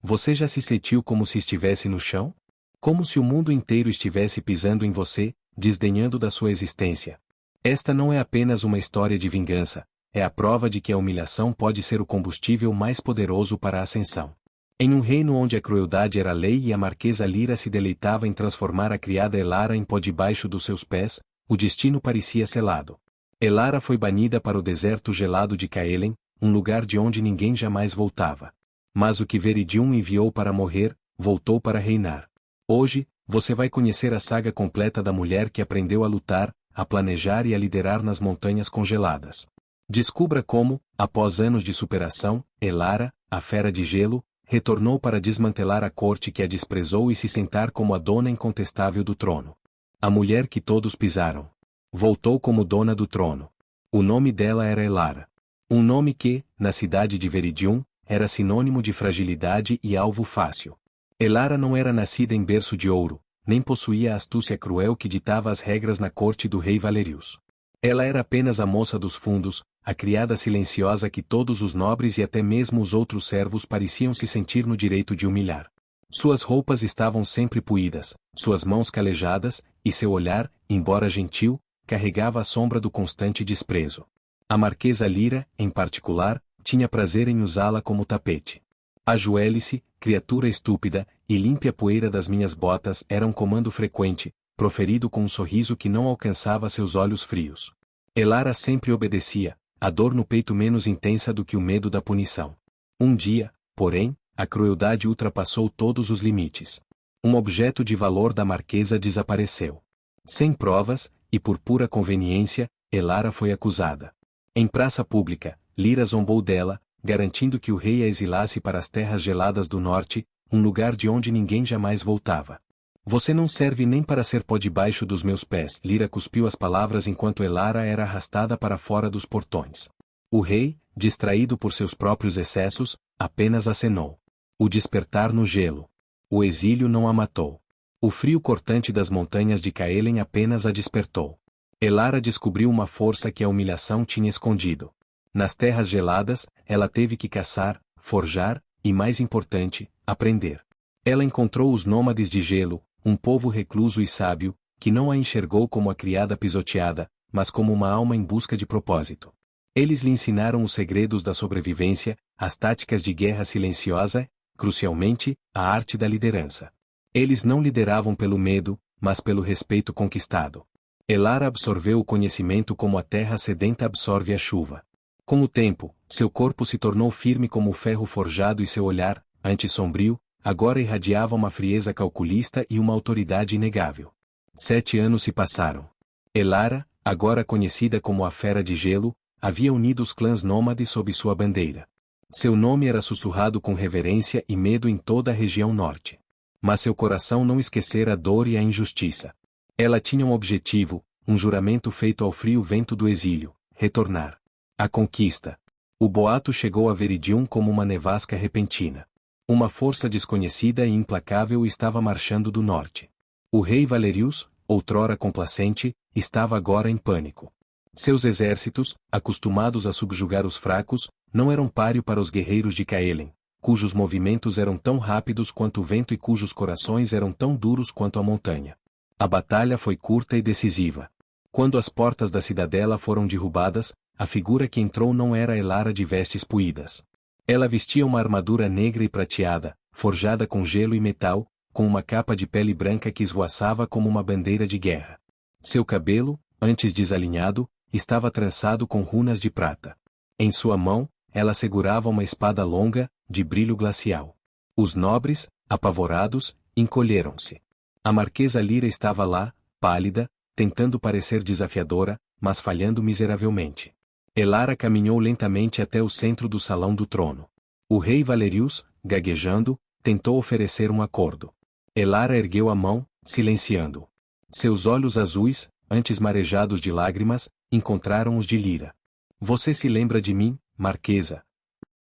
Você já se sentiu como se estivesse no chão? Como se o mundo inteiro estivesse pisando em você, desdenhando da sua existência. Esta não é apenas uma história de vingança, é a prova de que a humilhação pode ser o combustível mais poderoso para a ascensão. Em um reino onde a crueldade era lei e a Marquesa Lyra se deleitava em transformar a criada Elara em pó debaixo dos seus pés, o destino parecia selado. Elara foi banida para o deserto gelado de Caelen, um lugar de onde ninguém jamais voltava. Mas o que Viridium enviou para morrer, voltou para reinar. Hoje, você vai conhecer a saga completa da mulher que aprendeu a lutar, a planejar e a liderar nas montanhas congeladas. Descubra como, após anos de superação, Elara, a fera de gelo, retornou para desmantelar a corte que a desprezou e se sentar como a dona incontestável do trono. A mulher que todos pisaram. Voltou como dona do trono. O nome dela era Elara. Um nome que, na cidade de Viridium, era sinônimo de fragilidade e alvo fácil. Elara não era nascida em berço de ouro, nem possuía a astúcia cruel que ditava as regras na corte do rei Valerius. Ela era apenas a moça dos fundos, a criada silenciosa que todos os nobres e até mesmo os outros servos pareciam se sentir no direito de humilhar. Suas roupas estavam sempre puídas, suas mãos calejadas, e seu olhar, embora gentil, carregava a sombra do constante desprezo. A Marquesa Lyra, em particular, tinha prazer em usá-la como tapete. Ajoelhe-se, criatura estúpida, e limpe a poeira das minhas botas era um comando frequente, proferido com um sorriso que não alcançava seus olhos frios. Elara sempre obedecia, a dor no peito menos intensa do que o medo da punição. Um dia, porém, a crueldade ultrapassou todos os limites. Um objeto de valor da marquesa desapareceu. Sem provas, e por pura conveniência, Elara foi acusada. Em praça pública, Lyra zombou dela, garantindo que o rei a exilasse para as terras geladas do norte, um lugar de onde ninguém jamais voltava. Você não serve nem para ser pó debaixo dos meus pés. Lyra cuspiu as palavras enquanto Elara era arrastada para fora dos portões. O rei, distraído por seus próprios excessos, apenas acenou. O despertar no gelo. O exílio não a matou. O frio cortante das montanhas de Caelen apenas a despertou. Elara descobriu uma força que a humilhação tinha escondido. Nas terras geladas, ela teve que caçar, forjar, e mais importante, aprender. Ela encontrou os nômades de gelo, um povo recluso e sábio, que não a enxergou como a criada pisoteada, mas como uma alma em busca de propósito. Eles lhe ensinaram os segredos da sobrevivência, as táticas de guerra silenciosa, crucialmente, a arte da liderança. Eles não lideravam pelo medo, mas pelo respeito conquistado. Elara absorveu o conhecimento como a terra sedenta absorve a chuva. Com o tempo, seu corpo se tornou firme como o ferro forjado e seu olhar, antes sombrio, agora irradiava uma frieza calculista e uma autoridade inegável. 7 anos se passaram. Elara, agora conhecida como a Fera de Gelo, havia unido os clãs nômades sob sua bandeira. Seu nome era sussurrado com reverência e medo em toda a região norte. Mas seu coração não esquecera a dor e a injustiça. Ela tinha um objetivo, um juramento feito ao frio vento do exílio: retornar. A conquista. O boato chegou a Viridium como uma nevasca repentina. Uma força desconhecida e implacável estava marchando do norte. O rei Valerius, outrora complacente, estava agora em pânico. Seus exércitos, acostumados a subjugar os fracos, não eram páreo para os guerreiros de Caelen, cujos movimentos eram tão rápidos quanto o vento e cujos corações eram tão duros quanto a montanha. A batalha foi curta e decisiva. Quando as portas da cidadela foram derrubadas, a figura que entrou não era Elara de vestes puídas. Ela vestia uma armadura negra e prateada, forjada com gelo e metal, com uma capa de pele branca que esvoaçava como uma bandeira de guerra. Seu cabelo, antes desalinhado, estava trançado com runas de prata. Em sua mão, ela segurava uma espada longa, de brilho glacial. Os nobres, apavorados, encolheram-se. A Marquesa Lyra estava lá, pálida, tentando parecer desafiadora, mas falhando miseravelmente. Elara caminhou lentamente até o centro do salão do trono. O rei Valerius, gaguejando, tentou oferecer um acordo. Elara ergueu a mão, silenciando. Seus olhos azuis, antes marejados de lágrimas, encontraram os de Lyra. Você se lembra de mim, Marquesa?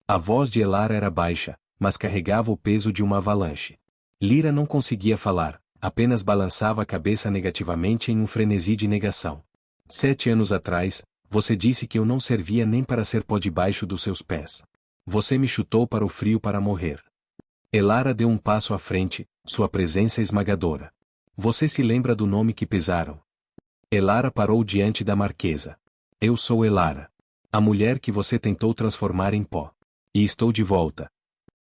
A voz de Elara era baixa, mas carregava o peso de uma avalanche. Lyra não conseguia falar, apenas balançava a cabeça negativamente em um frenesi de negação. 7 anos atrás, você disse que eu não servia nem para ser pó debaixo dos seus pés. Você me chutou para o frio para morrer. Elara deu um passo à frente, sua presença esmagadora. Você se lembra do nome que pesaram? Elara parou diante da marquesa. Eu sou Elara. A mulher que você tentou transformar em pó. E estou de volta.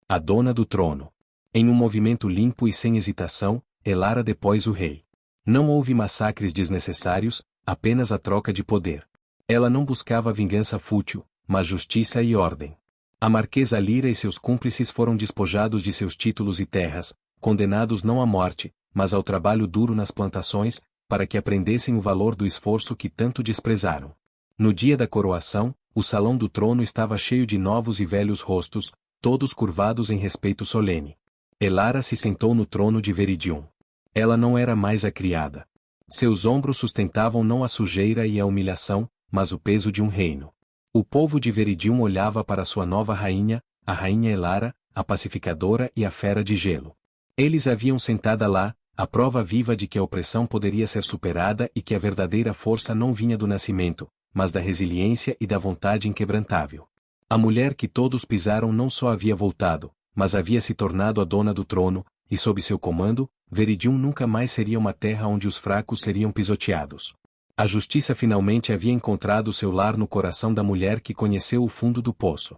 A dona do trono. Em um movimento limpo e sem hesitação, Elara depôs o rei. Não houve massacres desnecessários, apenas a troca de poder. Ela não buscava vingança fútil, mas justiça e ordem. A marquesa Lira e seus cúmplices foram despojados de seus títulos e terras, condenados não à morte, mas ao trabalho duro nas plantações, para que aprendessem o valor do esforço que tanto desprezaram. No dia da coroação, o salão do trono estava cheio de novos e velhos rostos, todos curvados em respeito solene. Elara se sentou no trono de Veridium. Ela não era mais a criada. Seus ombros sustentavam não a sujeira e a humilhação, mas o peso de um reino. O povo de Veridium olhava para sua nova rainha, a rainha Elara, a pacificadora e a fera de gelo. Eles a haviam sentada lá, a prova viva de que a opressão poderia ser superada e que a verdadeira força não vinha do nascimento, mas da resiliência e da vontade inquebrantável. A mulher que todos pisaram não só havia voltado, mas havia se tornado a dona do trono, e sob seu comando, Veridium nunca mais seria uma terra onde os fracos seriam pisoteados. A justiça finalmente havia encontrado seu lar no coração da mulher que conheceu o fundo do poço.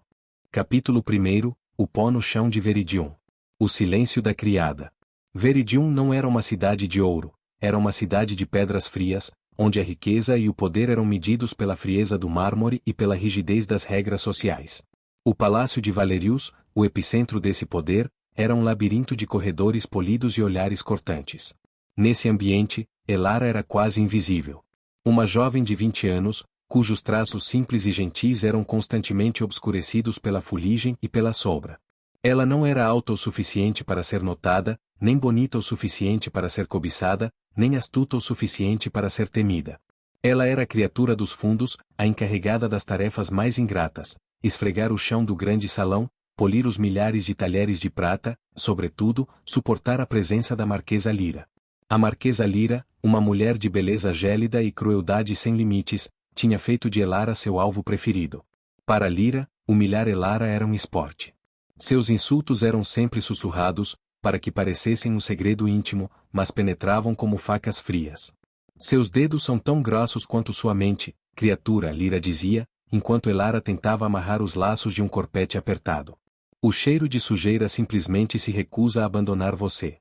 Capítulo 1. O pó no chão de Veridium. O silêncio da criada. Veridium não era uma cidade de ouro, era uma cidade de pedras frias, onde a riqueza e o poder eram medidos pela frieza do mármore e pela rigidez das regras sociais. O palácio de Valerius, o epicentro desse poder, era um labirinto de corredores polidos e olhares cortantes. Nesse ambiente, Elara era quase invisível. Uma jovem de 20 anos, cujos traços simples e gentis eram constantemente obscurecidos pela fuligem e pela sombra. Ela não era alta o suficiente para ser notada, nem bonita o suficiente para ser cobiçada, nem astuta o suficiente para ser temida. Ela era a criatura dos fundos, a encarregada das tarefas mais ingratas, esfregar o chão do grande salão, polir os milhares de talheres de prata, sobretudo, suportar a presença da Marquesa Lira. A Marquesa Lira, uma mulher de beleza gélida e crueldade sem limites, tinha feito de Elara seu alvo preferido. Para Lira, humilhar Elara era um esporte. Seus insultos eram sempre sussurrados, para que parecessem um segredo íntimo, mas penetravam como facas frias. Seus dedos são tão grossos quanto sua mente, criatura, Lira dizia, enquanto Elara tentava amarrar os laços de um corpete apertado. O cheiro de sujeira simplesmente se recusa a abandonar você.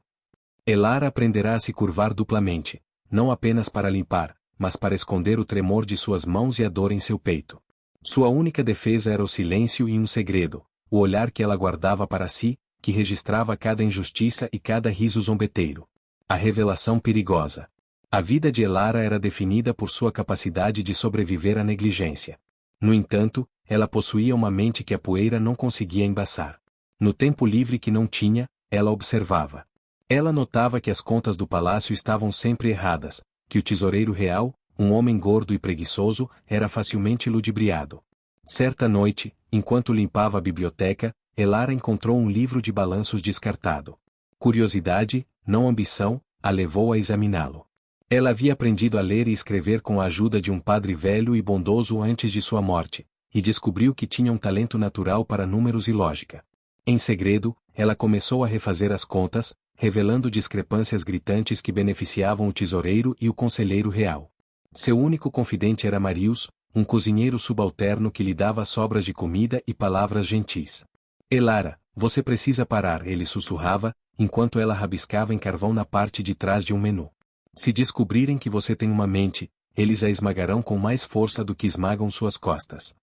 Elara aprenderá a se curvar duplamente, não apenas para limpar, mas para esconder o tremor de suas mãos e a dor em seu peito. Sua única defesa era o silêncio e um segredo, o olhar que ela guardava para si, que registrava cada injustiça e cada riso zombeteiro. A revelação perigosa. A vida de Elara era definida por sua capacidade de sobreviver à negligência. No entanto, ela possuía uma mente que a poeira não conseguia embaçar. No tempo livre que não tinha, ela observava. Ela notava que as contas do palácio estavam sempre erradas, que o tesoureiro real, um homem gordo e preguiçoso, era facilmente ludibriado. Certa noite, enquanto limpava a biblioteca, Elara encontrou um livro de balanços descartado. Curiosidade, não ambição, a levou a examiná-lo. Ela havia aprendido a ler e escrever com a ajuda de um padre velho e bondoso antes de sua morte, e descobriu que tinha um talento natural para números e lógica. Em segredo, ela começou a refazer as contas, revelando discrepâncias gritantes que beneficiavam o tesoureiro e o conselheiro real. Seu único confidente era Marius, um cozinheiro subalterno que lhe dava sobras de comida e palavras gentis. Elara, você precisa parar, ele sussurrava, enquanto ela rabiscava em carvão na parte de trás de um menu. Se descobrirem que você tem uma mente, eles a esmagarão com mais força do que esmagam suas costas.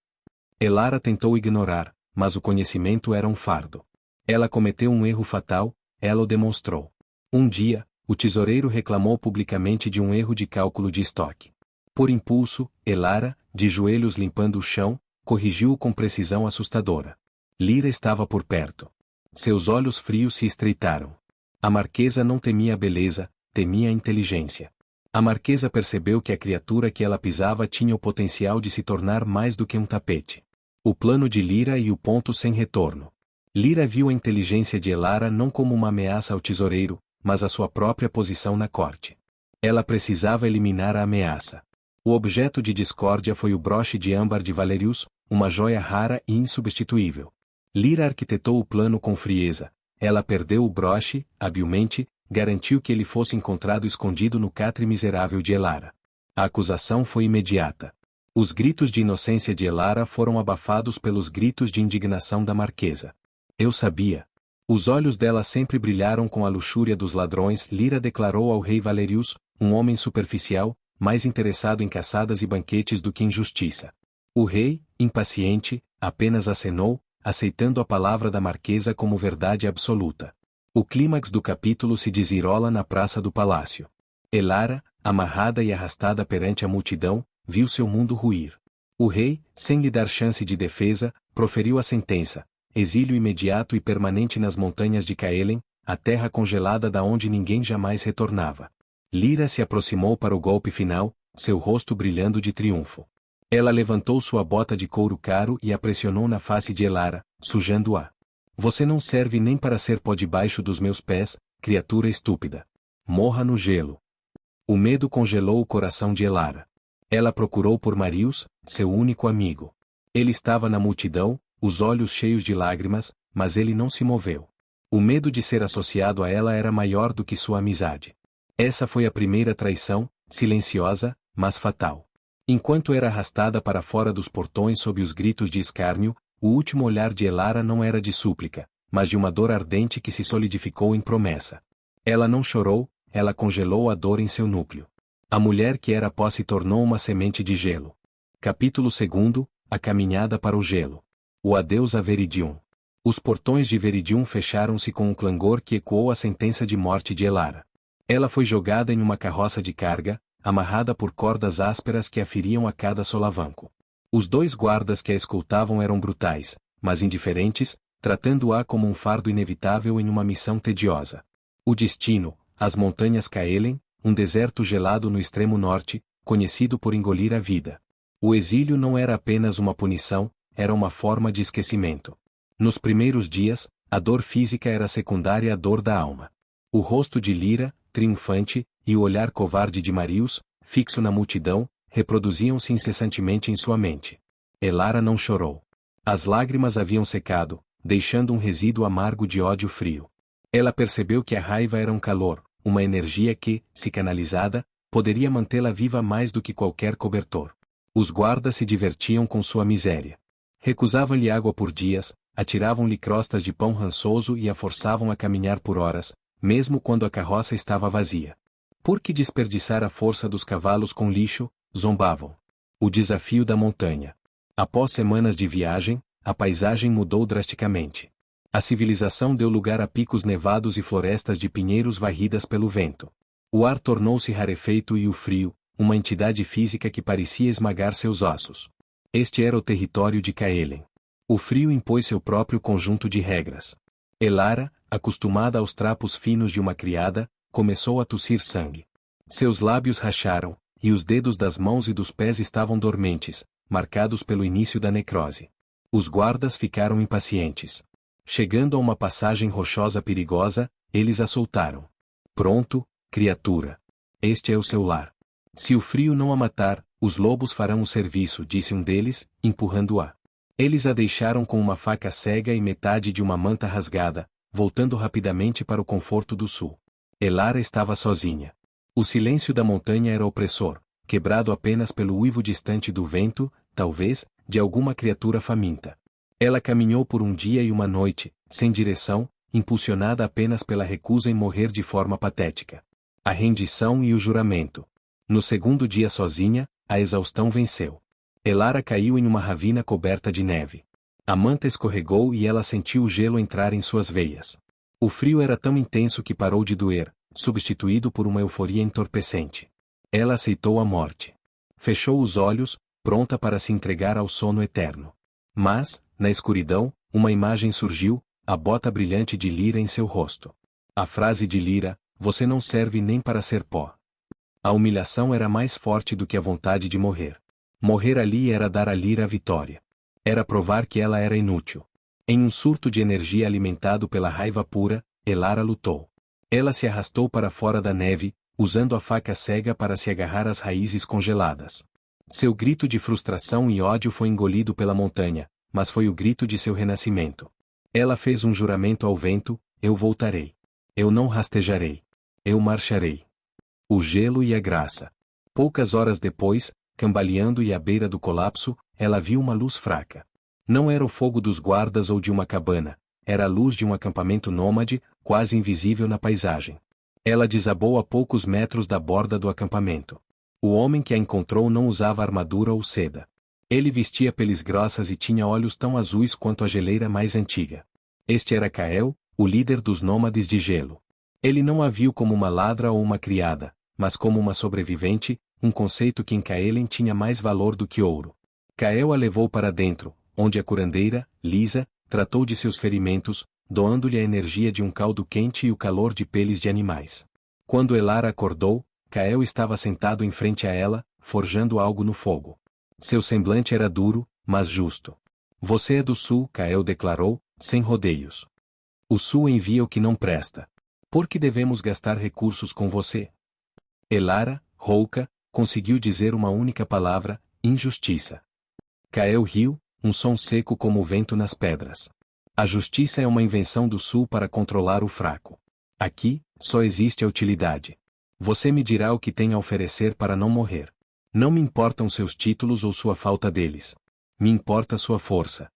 Elara tentou ignorar, mas o conhecimento era um fardo. Ela cometeu um erro fatal, ela o demonstrou. Um dia, o tesoureiro reclamou publicamente de um erro de cálculo de estoque. Por impulso, Elara, de joelhos limpando o chão, corrigiu-o com precisão assustadora. Lira estava por perto. Seus olhos frios se estreitaram. A marquesa não temia a beleza, temia a inteligência. A marquesa percebeu que a criatura que ela pisava tinha o potencial de se tornar mais do que um tapete. O plano de Lira e o ponto sem retorno. Lira viu a inteligência de Elara não como uma ameaça ao tesoureiro, mas a sua própria posição na corte. Ela precisava eliminar a ameaça. O objeto de discórdia foi o broche de âmbar de Valerius, uma joia rara e insubstituível. Lira arquitetou o plano com frieza, ela perdeu o broche, habilmente, garantiu que ele fosse encontrado escondido no catre miserável de Elara. A acusação foi imediata. Os gritos de inocência de Elara foram abafados pelos gritos de indignação da marquesa. Eu sabia. Os olhos dela sempre brilharam com a luxúria dos ladrões. Lyra declarou ao rei Valerius, um homem superficial, mais interessado em caçadas e banquetes do que em justiça. O rei, impaciente, apenas acenou, aceitando a palavra da marquesa como verdade absoluta. O clímax do capítulo se desenrola na praça do palácio. Elara, amarrada e arrastada perante a multidão, viu seu mundo ruir. O rei, sem lhe dar chance de defesa, proferiu a sentença: exílio imediato e permanente nas montanhas de Caelen, a terra congelada da onde ninguém jamais retornava. Lyra se aproximou para o golpe final, seu rosto brilhando de triunfo. Ela levantou sua bota de couro caro e a pressionou na face de Elara, sujando-a. Você não serve nem para ser pó debaixo dos meus pés, criatura estúpida. Morra no gelo. O medo congelou o coração de Elara. Ela procurou por Marius, seu único amigo. Ele estava na multidão, os olhos cheios de lágrimas, mas ele não se moveu. O medo de ser associado a ela era maior do que sua amizade. Essa foi a primeira traição, silenciosa, mas fatal. Enquanto era arrastada para fora dos portões sob os gritos de escárnio, o último olhar de Elara não era de súplica, mas de uma dor ardente que se solidificou em promessa. Ela não chorou, ela congelou a dor em seu núcleo. A mulher que era pó se tornou uma semente de gelo. Capítulo 2. A caminhada para o gelo. O adeus a Veridium. Os portões de Veridium fecharam-se com um clangor que ecoou a sentença de morte de Elara. Ela foi jogada em uma carroça de carga, amarrada por cordas ásperas que a feriam a cada solavanco. Os 2 guardas que a escoltavam eram brutais, mas indiferentes, tratando-a como um fardo inevitável em uma missão tediosa. O destino, as montanhas Caelen, um deserto gelado no extremo norte, conhecido por engolir a vida. O exílio não era apenas uma punição, era uma forma de esquecimento. Nos primeiros dias, a dor física era secundária à dor da alma. O rosto de Lyra, triunfante, e o olhar covarde de Marius, fixo na multidão, reproduziam-se incessantemente em sua mente. Elara não chorou. As lágrimas haviam secado, deixando um resíduo amargo de ódio frio. Ela percebeu que a raiva era um calor, uma energia que, se canalizada, poderia mantê-la viva mais do que qualquer cobertor. Os guardas se divertiam com sua miséria. Recusavam-lhe água por dias, atiravam-lhe crostas de pão rançoso e a forçavam a caminhar por horas, mesmo quando a carroça estava vazia. Por que desperdiçar a força dos cavalos com lixo? Zombavam. O desafio da montanha. Após semanas de viagem, a paisagem mudou drasticamente. A civilização deu lugar a picos nevados e florestas de pinheiros varridas pelo vento. O ar tornou-se rarefeito e o frio, uma entidade física que parecia esmagar seus ossos. Este era o território de Caelen. O frio impôs seu próprio conjunto de regras. Elara, acostumada aos trapos finos de uma criada, começou a tossir sangue. Seus lábios racharam, e os dedos das mãos e dos pés estavam dormentes, marcados pelo início da necrose. Os guardas ficaram impacientes. Chegando a uma passagem rochosa perigosa, eles a soltaram. Pronto, criatura. Este é o seu lar. Se o frio não a matar, os lobos farão o serviço, disse um deles, empurrando-a. Eles a deixaram com uma faca cega e metade de uma manta rasgada, voltando rapidamente para o conforto do sul. Elara estava sozinha. O silêncio da montanha era opressor, quebrado apenas pelo uivo distante do vento, talvez, de alguma criatura faminta. Ela caminhou por um dia e uma noite, sem direção, impulsionada apenas pela recusa em morrer de forma patética. A rendição e o juramento. No segundo dia sozinha, a exaustão venceu. Elara caiu em uma ravina coberta de neve. A manta escorregou e ela sentiu o gelo entrar em suas veias. O frio era tão intenso que parou de doer, substituído por uma euforia entorpecente. Ela aceitou a morte. Fechou os olhos, pronta para se entregar ao sono eterno. Mas, na escuridão, uma imagem surgiu, a bota brilhante de Lyra em seu rosto. A frase de Lyra: "Você não serve nem para ser pó." A humilhação era mais forte do que a vontade de morrer. Morrer ali era dar a Lyra a vitória. Era provar que ela era inútil. Em um surto de energia alimentado pela raiva pura, Elara lutou. Ela se arrastou para fora da neve, usando a faca cega para se agarrar às raízes congeladas. Seu grito de frustração e ódio foi engolido pela montanha, mas foi o grito de seu renascimento. Ela fez um juramento ao vento, eu voltarei. Eu não rastejarei. Eu marcharei. O gelo e a graça. Poucas horas depois, cambaleando e à beira do colapso, ela viu uma luz fraca. Não era o fogo dos guardas ou de uma cabana, era a luz de um acampamento nômade, quase invisível na paisagem. Ela desabou a poucos metros da borda do acampamento. O homem que a encontrou não usava armadura ou seda. Ele vestia peles grossas e tinha olhos tão azuis quanto a geleira mais antiga. Este era Kael, o líder dos nômades de gelo. Ele não a viu como uma ladra ou uma criada, mas como uma sobrevivente, um conceito que em Kaelen tinha mais valor do que ouro. Kael a levou para dentro, onde a curandeira, Lisa, tratou de seus ferimentos, doando-lhe a energia de um caldo quente e o calor de peles de animais. Quando Elara acordou, Kael estava sentado em frente a ela, forjando algo no fogo. Seu semblante era duro, mas justo. Você é do sul, Kael declarou, sem rodeios. O sul envia o que não presta. Por que devemos gastar recursos com você? Elara, rouca, conseguiu dizer uma única palavra: injustiça. Kael riu, um som seco como o vento nas pedras. A justiça é uma invenção do sul para controlar o fraco. Aqui, só existe a utilidade. Você me dirá o que tem a oferecer para não morrer. Não me importam seus títulos ou sua falta deles. Me importa sua força.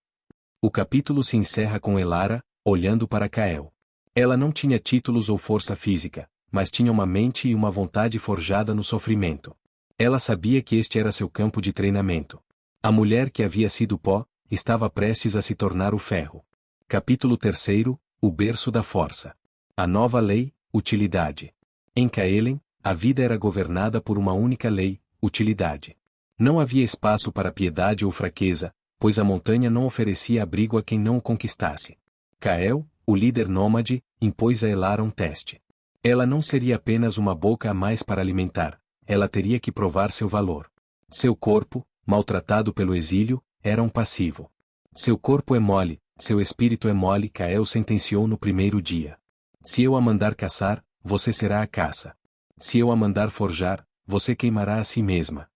O capítulo se encerra com Elara, olhando para Kael. Ela não tinha títulos ou força física, mas tinha uma mente e uma vontade forjada no sofrimento. Ela sabia que este era seu campo de treinamento. A mulher que havia sido pó, estava prestes a se tornar o ferro. Capítulo 3, o berço da força. A nova lei, utilidade. Em Kaelen, a vida era governada por uma única lei, utilidade. Não havia espaço para piedade ou fraqueza, pois a montanha não oferecia abrigo a quem não o conquistasse. Kael, o líder nômade, impôs a Elara um teste. Ela não seria apenas uma boca a mais para alimentar, ela teria que provar seu valor. Seu corpo, maltratado pelo exílio, era um passivo. Seu corpo é mole, seu espírito é mole, Kael sentenciou no primeiro dia. Se eu a mandar caçar, você será a caça. Se eu a mandar forjar, você queimará a si mesma.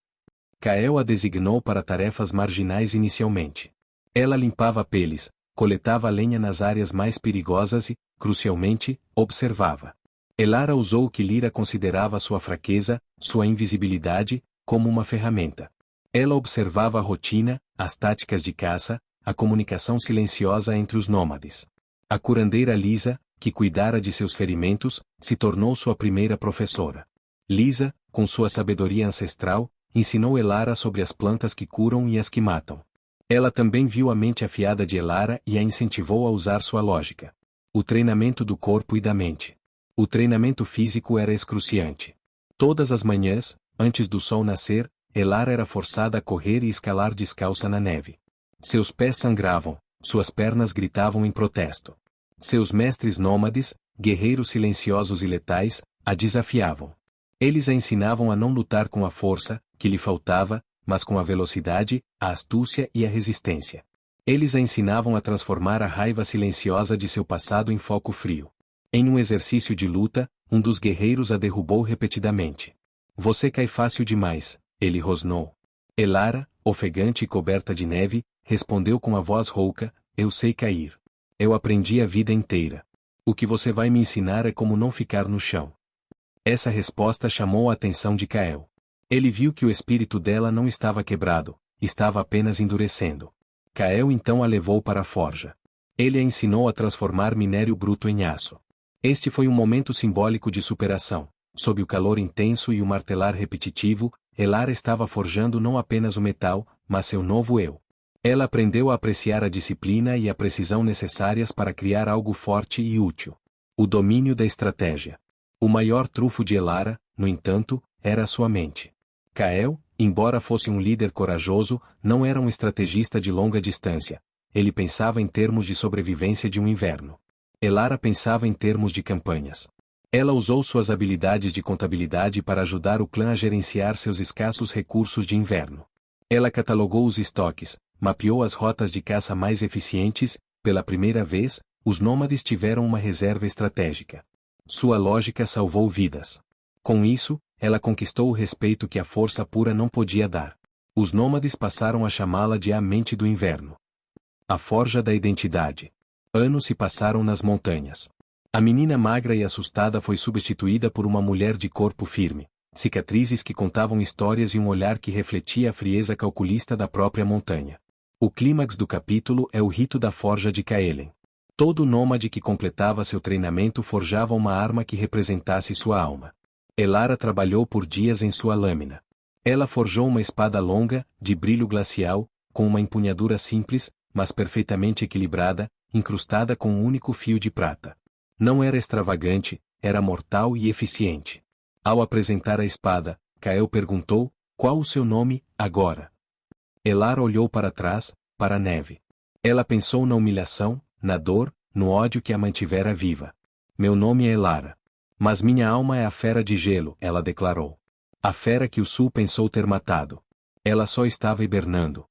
Kael a designou para tarefas marginais inicialmente. Ela limpava peles, coletava lenha nas áreas mais perigosas e, crucialmente, observava. Elara usou o que Lyra considerava sua fraqueza, sua invisibilidade, como uma ferramenta. Ela observava a rotina, as táticas de caça, a comunicação silenciosa entre os nômades. A curandeira Lisa, que cuidara de seus ferimentos, se tornou sua primeira professora. Lisa, com sua sabedoria ancestral, ensinou Elara sobre as plantas que curam e as que matam. Ela também viu a mente afiada de Elara e a incentivou a usar sua lógica. O treinamento do corpo e da mente. O treinamento físico era excruciante. Todas as manhãs, antes do sol nascer, Elara era forçada a correr e escalar descalça na neve. Seus pés sangravam, suas pernas gritavam em protesto. Seus mestres nômades, guerreiros silenciosos e letais, a desafiavam. Eles a ensinavam a não lutar com a força, que lhe faltava, mas com a velocidade, a astúcia e a resistência. Eles a ensinavam a transformar a raiva silenciosa de seu passado em foco frio. Em um exercício de luta, um dos guerreiros a derrubou repetidamente. Você cai fácil demais, ele rosnou. Elara, ofegante e coberta de neve, respondeu com a voz rouca: eu sei cair. Eu aprendi a vida inteira. O que você vai me ensinar é como não ficar no chão. Essa resposta chamou a atenção de Kael. Ele viu que o espírito dela não estava quebrado, estava apenas endurecendo. Kael então a levou para a forja. Ele a ensinou a transformar minério bruto em aço. Este foi um momento simbólico de superação. Sob o calor intenso e o martelar repetitivo, Elara estava forjando não apenas o metal, mas seu novo eu. Ela aprendeu a apreciar a disciplina e a precisão necessárias para criar algo forte e útil. O domínio da estratégia. O maior trunfo de Elara, no entanto, era a sua mente. Kael, embora fosse um líder corajoso, não era um estrategista de longa distância. Ele pensava em termos de sobrevivência de um inverno. Elara pensava em termos de campanhas. Ela usou suas habilidades de contabilidade para ajudar o clã a gerenciar seus escassos recursos de inverno. Ela catalogou os estoques, mapeou as rotas de caça mais eficientes. Pela primeira vez, os nômades tiveram uma reserva estratégica. Sua lógica salvou vidas. Com isso, ela conquistou o respeito que a força pura não podia dar. Os nômades passaram a chamá-la de a mente do inverno. A forja da identidade. Anos se passaram nas montanhas. A menina magra e assustada foi substituída por uma mulher de corpo firme, cicatrizes que contavam histórias e um olhar que refletia a frieza calculista da própria montanha. O clímax do capítulo é o rito da forja de Kaelen. Todo nômade que completava seu treinamento forjava uma arma que representasse sua alma. Elara trabalhou por dias em sua lâmina. Ela forjou uma espada longa, de brilho glacial, com uma empunhadura simples, mas perfeitamente equilibrada, incrustada com um único fio de prata. Não era extravagante, era mortal e eficiente. Ao apresentar a espada, Kael perguntou, qual o seu nome, agora? Elara olhou para trás, para a neve. Ela pensou na humilhação, na dor, no ódio que a mantivera viva. Meu nome é Elara. Mas minha alma é a fera de gelo, ela declarou. A fera que o sul pensou ter matado. Ela só estava hibernando.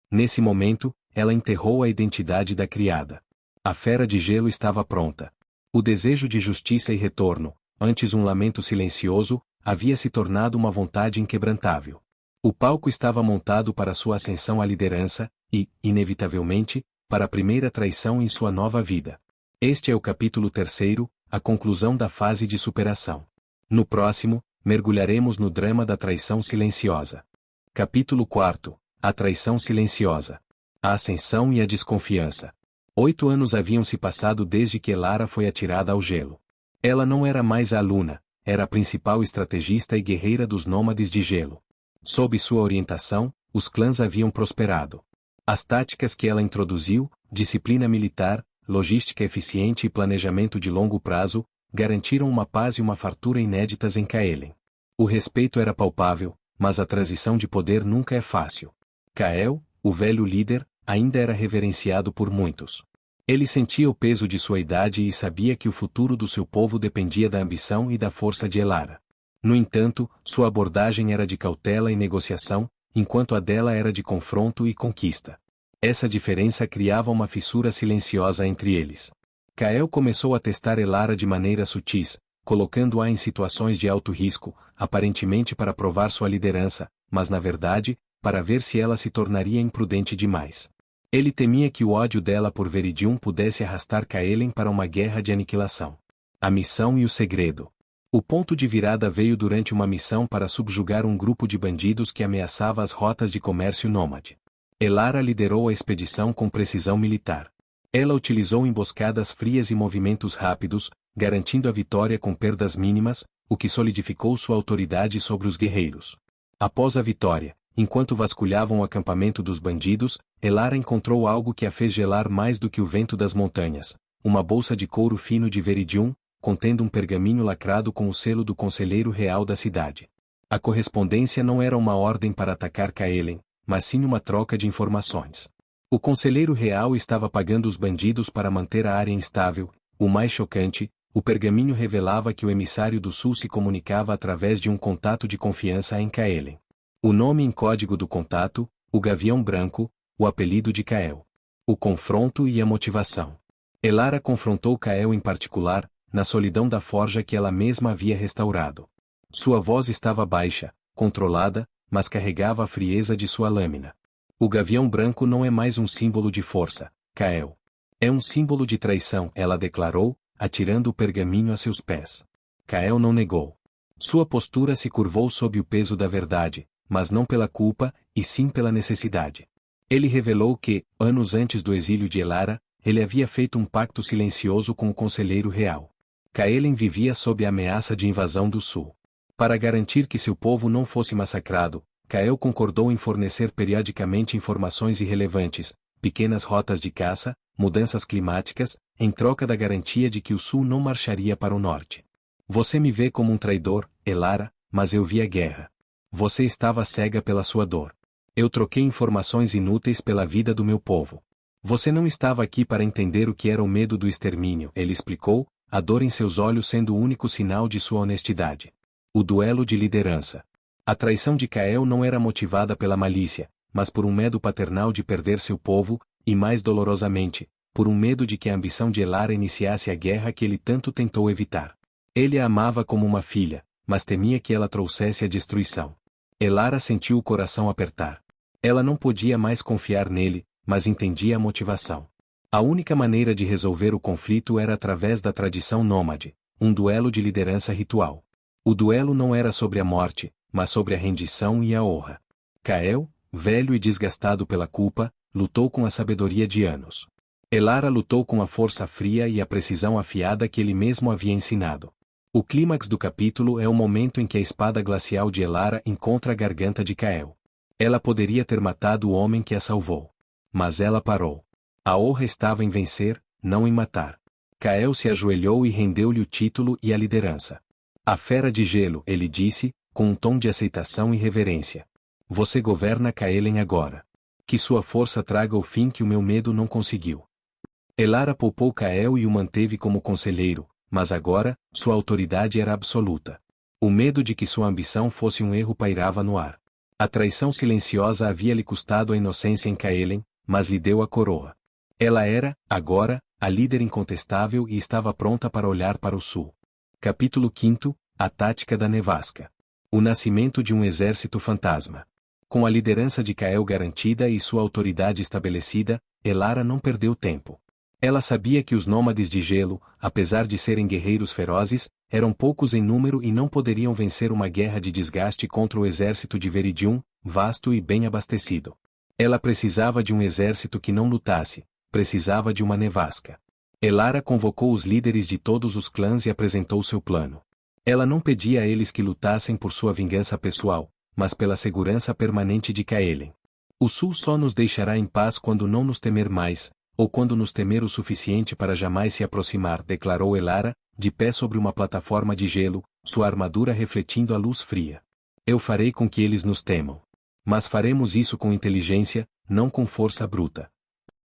Nesse momento, ela enterrou a identidade da criada. A fera de gelo estava pronta. O desejo de justiça e retorno, antes um lamento silencioso, havia se tornado uma vontade inquebrantável. O palco estava montado para sua ascensão à liderança, e, inevitavelmente, para a primeira traição em sua nova vida. Este é o capítulo 3º, a conclusão da fase de superação. No próximo, mergulharemos no drama da traição silenciosa. Capítulo 4, a traição silenciosa. A ascensão e a desconfiança. 8 anos haviam se passado desde que Elara foi atirada ao gelo. Ela não era mais a aluna, era a principal estrategista e guerreira dos nômades de gelo. Sob sua orientação, os clãs haviam prosperado. As táticas que ela introduziu, disciplina militar, logística eficiente e planejamento de longo prazo, garantiram uma paz e uma fartura inéditas em Kaelen. O respeito era palpável, mas a transição de poder nunca é fácil. Kael, o velho líder, ainda era reverenciado por muitos. Ele sentia o peso de sua idade e sabia que o futuro do seu povo dependia da ambição e da força de Elara. No entanto, sua abordagem era de cautela e negociação, enquanto a dela era de confronto e conquista. Essa diferença criava uma fissura silenciosa entre eles. Kael começou a testar Elara de maneira sutis, colocando-a em situações de alto risco, aparentemente para provar sua liderança, mas na verdade, para ver se ela se tornaria imprudente demais. Ele temia que o ódio dela por Viridium pudesse arrastar Kaelen para uma guerra de aniquilação. A missão e o segredo. O ponto de virada veio durante uma missão para subjugar um grupo de bandidos que ameaçava as rotas de comércio nômade. Elara liderou a expedição com precisão militar. Ela utilizou emboscadas frias e movimentos rápidos, garantindo a vitória com perdas mínimas, o que solidificou sua autoridade sobre os guerreiros. Após a vitória, enquanto vasculhavam o acampamento dos bandidos, Elara encontrou algo que a fez gelar mais do que o vento das montanhas, uma bolsa de couro fino de Viridium, contendo um pergaminho lacrado com o selo do conselheiro real da cidade. A correspondência não era uma ordem para atacar Kaelen, mas sim uma troca de informações. O conselheiro real estava pagando os bandidos para manter a área instável. O mais chocante, o pergaminho revelava que o emissário do sul se comunicava através de um contato de confiança em Kaelen. O nome em código do contato, o Gavião Branco, o apelido de Kael. O confronto e a motivação. Elara confrontou Kael em particular, na solidão da forja que ela mesma havia restaurado. Sua voz estava baixa, controlada, mas carregava a frieza de sua lâmina. O Gavião Branco não é mais um símbolo de força, Kael. É um símbolo de traição, ela declarou, atirando o pergaminho a seus pés. Kael não negou. Sua postura se curvou sob o peso da verdade, mas não pela culpa, e sim pela necessidade. Ele revelou que, anos antes do exílio de Elara, ele havia feito um pacto silencioso com o conselheiro real. Kaelen vivia sob a ameaça de invasão do sul. Para garantir que seu povo não fosse massacrado, Kael concordou em fornecer periodicamente informações irrelevantes, pequenas rotas de caça, mudanças climáticas, em troca da garantia de que o sul não marcharia para o norte. Você me vê como um traidor, Elara, mas eu vi a guerra. Você estava cega pela sua dor. Eu troquei informações inúteis pela vida do meu povo. Você não estava aqui para entender o que era o medo do extermínio, ele explicou, a dor em seus olhos sendo o único sinal de sua honestidade. O duelo de liderança. A traição de Kael não era motivada pela malícia, mas por um medo paternal de perder seu povo, e mais dolorosamente, por um medo de que a ambição de Elara iniciasse a guerra que ele tanto tentou evitar. Ele a amava como uma filha, mas temia que ela trouxesse a destruição. Elara sentiu o coração apertar. Ela não podia mais confiar nele, mas entendia a motivação. A única maneira de resolver o conflito era através da tradição nômade, um duelo de liderança ritual. O duelo não era sobre a morte, mas sobre a rendição e a honra. Cael, velho e desgastado pela culpa, lutou com a sabedoria de anos. Elara lutou com a força fria e a precisão afiada que ele mesmo havia ensinado. O clímax do capítulo é o momento em que a espada glacial de Elara encontra a garganta de Cael. Ela poderia ter matado o homem que a salvou. Mas ela parou. A honra estava em vencer, não em matar. Cael se ajoelhou e rendeu-lhe o título e a liderança. A fera de gelo, ele disse, com um tom de aceitação e reverência. Você governa Caelen agora. Que sua força traga o fim que o meu medo não conseguiu. Elara poupou Cael e o manteve como conselheiro, mas agora, sua autoridade era absoluta. O medo de que sua ambição fosse um erro pairava no ar. A traição silenciosa havia lhe custado a inocência em Caelen, mas lhe deu a coroa. Ela era, agora, a líder incontestável e estava pronta para olhar para o sul. Capítulo 5 – A tática da nevasca. O nascimento de um exército fantasma. Com a liderança de Cael garantida e sua autoridade estabelecida, Elara não perdeu tempo. Ela sabia que os nômades de gelo, apesar de serem guerreiros ferozes, eram poucos em número e não poderiam vencer uma guerra de desgaste contra o exército de Viridium, vasto e bem abastecido. Ela precisava de um exército que não lutasse, precisava de uma nevasca. Elara convocou os líderes de todos os clãs e apresentou seu plano. Ela não pedia a eles que lutassem por sua vingança pessoal, mas pela segurança permanente de Caelen. O sul só nos deixará em paz quando não nos temer mais, ou quando nos temer o suficiente para jamais se aproximar, declarou Elara, de pé sobre uma plataforma de gelo, sua armadura refletindo a luz fria. Eu farei com que eles nos temam. Mas faremos isso com inteligência, não com força bruta.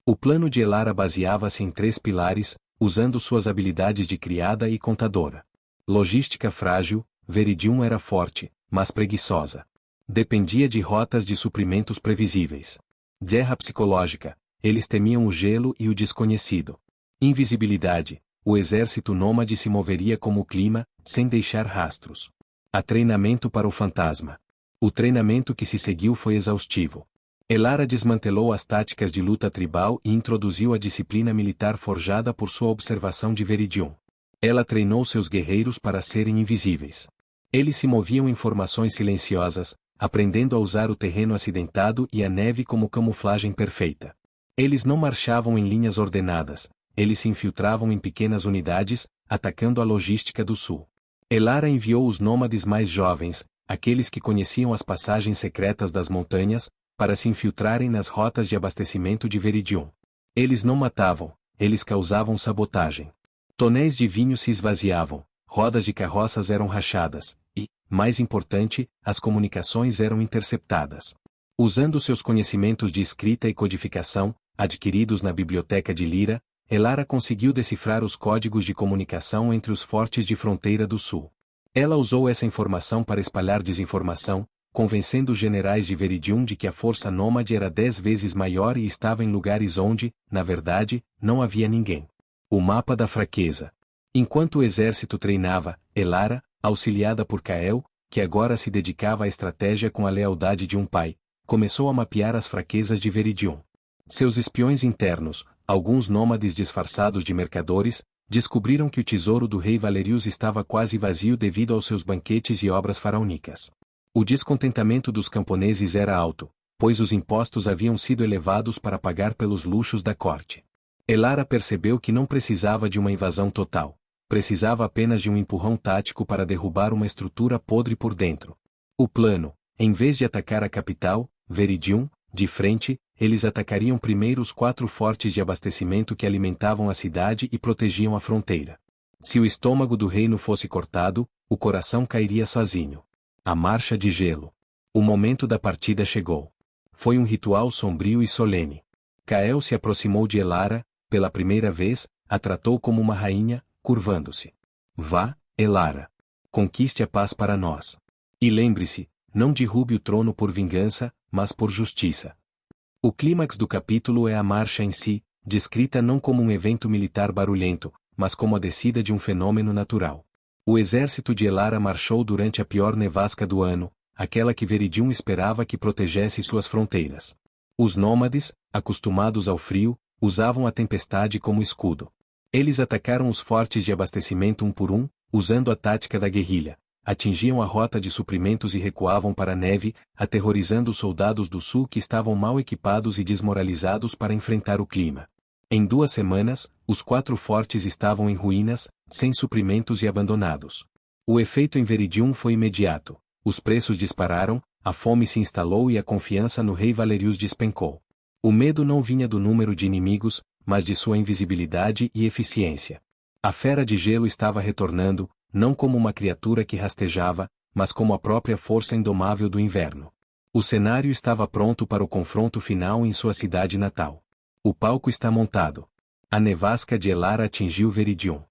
O plano de Elara baseava-se em 3 pilares, usando suas habilidades de criada e contadora. Logística frágil, Viridium era forte, mas preguiçosa. Dependia de rotas de suprimentos previsíveis. Guerra psicológica, eles temiam o gelo e o desconhecido. Invisibilidade, o exército nômade se moveria como o clima, sem deixar rastros. A treinamento para o fantasma. O treinamento que se seguiu foi exaustivo. Elara desmantelou as táticas de luta tribal e introduziu a disciplina militar forjada por sua observação de Viridium. Ela treinou seus guerreiros para serem invisíveis. Eles se moviam em formações silenciosas, aprendendo a usar o terreno acidentado e a neve como camuflagem perfeita. Eles não marchavam em linhas ordenadas, eles se infiltravam em pequenas unidades, atacando a logística do sul. Elara enviou os nômades mais jovens, aqueles que conheciam as passagens secretas das montanhas, para se infiltrarem nas rotas de abastecimento de Viridium. Eles não matavam, eles causavam sabotagem. Tonéis de vinho se esvaziavam, rodas de carroças eram rachadas, e, mais importante, as comunicações eram interceptadas. Usando seus conhecimentos de escrita e codificação, adquiridos na biblioteca de Lyra, Elara conseguiu decifrar os códigos de comunicação entre os fortes de fronteira do sul. Ela usou essa informação para espalhar desinformação, convencendo os generais de Viridium de que a força nômade era 10 vezes maior e estava em lugares onde, na verdade, não havia ninguém. O mapa da fraqueza. Enquanto o exército treinava, Elara, auxiliada por Cael, que agora se dedicava à estratégia com a lealdade de um pai, começou a mapear as fraquezas de Viridium. Seus espiões internos, alguns nômades disfarçados de mercadores, descobriram que o tesouro do rei Valerius estava quase vazio devido aos seus banquetes e obras faraônicas. O descontentamento dos camponeses era alto, pois os impostos haviam sido elevados para pagar pelos luxos da corte. Elara percebeu que não precisava de uma invasão total, precisava apenas de um empurrão tático para derrubar uma estrutura podre por dentro. O plano, em vez de atacar a capital, Viridium, de frente, eles atacariam primeiro os 4 fortes de abastecimento que alimentavam a cidade e protegiam a fronteira. Se o estômago do reino fosse cortado, o coração cairia sozinho. A marcha de gelo. O momento da partida chegou. Foi um ritual sombrio e solene. Cael se aproximou de Elara, pela primeira vez, a tratou como uma rainha, curvando-se. Vá, Elara. Conquiste a paz para nós. E lembre-se, não derrube o trono por vingança, mas por justiça. O clímax do capítulo é a marcha em si, descrita não como um evento militar barulhento, mas como a descida de um fenômeno natural. O exército de Elara marchou durante a pior nevasca do ano, aquela que Viridium esperava que protegesse suas fronteiras. Os nômades, acostumados ao frio, Usavam a tempestade como escudo. Eles atacaram os fortes de abastecimento um por um, usando a tática da guerrilha. Atingiam a rota de suprimentos e recuavam para a neve, aterrorizando os soldados do sul que estavam mal equipados e desmoralizados para enfrentar o clima. Em 2 semanas, os 4 fortes estavam em ruínas, sem suprimentos e abandonados. O efeito em Veridium foi imediato. Os preços dispararam, a fome se instalou e a confiança no rei Valerius despencou. O medo não vinha do número de inimigos, mas de sua invisibilidade e eficiência. A fera de gelo estava retornando, não como uma criatura que rastejava, mas como a própria força indomável do inverno. O cenário estava pronto para o confronto final em sua cidade natal. O palco está montado. A nevasca de Elara atingiu Veridium.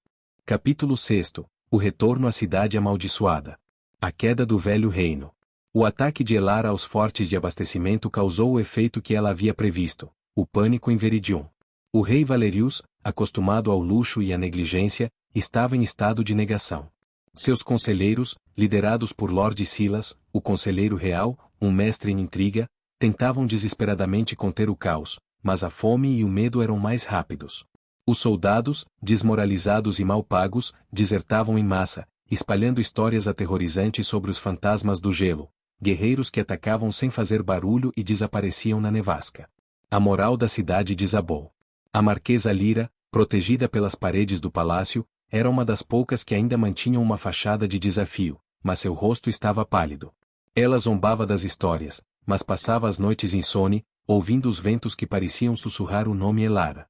Capítulo 6. O retorno à cidade amaldiçoada. A queda do velho reino. O ataque de Elara aos fortes de abastecimento causou o efeito que ela havia previsto: o pânico em Veridium. O rei Valerius, acostumado ao luxo e à negligência, estava em estado de negação. Seus conselheiros, liderados por Lord Silas, o conselheiro real, um mestre em intriga, tentavam desesperadamente conter o caos, mas a fome e o medo eram mais rápidos. Os soldados, desmoralizados e mal pagos, desertavam em massa, espalhando histórias aterrorizantes sobre os fantasmas do gelo, guerreiros que atacavam sem fazer barulho e desapareciam na nevasca. A moral da cidade desabou. A Marquesa Lyra, protegida pelas paredes do palácio, era uma das poucas que ainda mantinham uma fachada de desafio, mas seu rosto estava pálido. Ela zombava das histórias, mas passava as noites insone, ouvindo os ventos que pareciam sussurrar o nome Elara.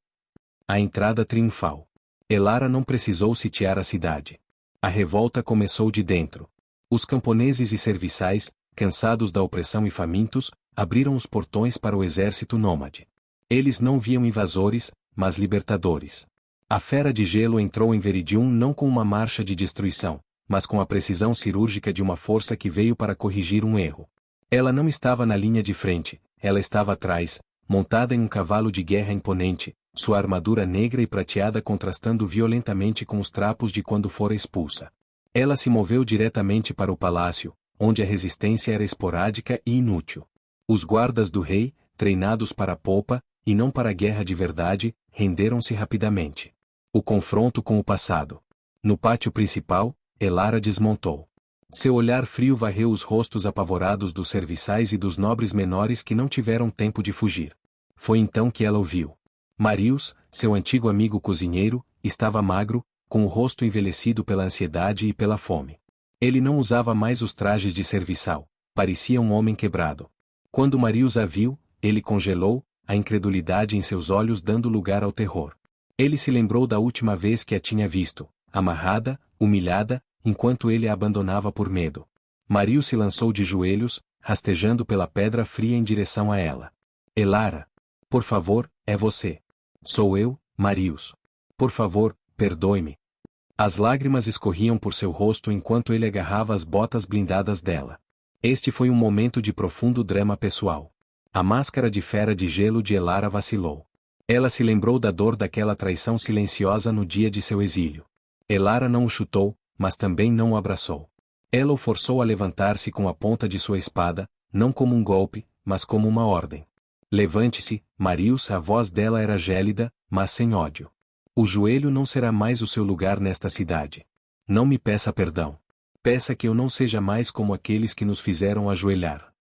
A entrada triunfal. Elara não precisou sitiar a cidade. A revolta começou de dentro. Os camponeses e serviçais, cansados da opressão e famintos, abriram os portões para o exército nômade. Eles não viam invasores, mas libertadores. A fera de gelo entrou em Veridium não com uma marcha de destruição, mas com a precisão cirúrgica de uma força que veio para corrigir um erro. Ela não estava na linha de frente, ela estava atrás, montada em um cavalo de guerra imponente, sua armadura negra e prateada contrastando violentamente com os trapos de quando fora expulsa. Ela se moveu diretamente para o palácio, onde a resistência era esporádica e inútil. Os guardas do rei, treinados para a polpa, e não para a guerra de verdade, renderam-se rapidamente. O confronto com o passado. No pátio principal, Elara desmontou. Seu olhar frio varreu os rostos apavorados dos serviçais e dos nobres menores que não tiveram tempo de fugir. Foi então que ela ouviu. Marius, seu antigo amigo cozinheiro, estava magro, com o rosto envelhecido pela ansiedade e pela fome. Ele não usava mais os trajes de serviçal, parecia um homem quebrado. Quando Marius a viu, ele congelou, a incredulidade em seus olhos dando lugar ao terror. Ele se lembrou da última vez que a tinha visto, amarrada, humilhada, enquanto ele a abandonava por medo. Marius se lançou de joelhos, rastejando pela pedra fria em direção a ela. Elara! Por favor, é você. Sou eu, Marius. Por favor, perdoe-me. As lágrimas escorriam por seu rosto enquanto ele agarrava as botas blindadas dela. Este foi um momento de profundo drama pessoal. A máscara de fera de gelo de Elara vacilou. Ela se lembrou da dor daquela traição silenciosa no dia de seu exílio. Elara não o chutou, mas também não o abraçou. Ela o forçou a levantar-se com a ponta de sua espada, não como um golpe, mas como uma ordem. Levante-se, Marius. A voz dela era gélida, mas sem ódio. O joelho não será mais o seu lugar nesta cidade. Não me peça perdão. Peça que eu não seja mais como aqueles que nos fizeram ajoelhar.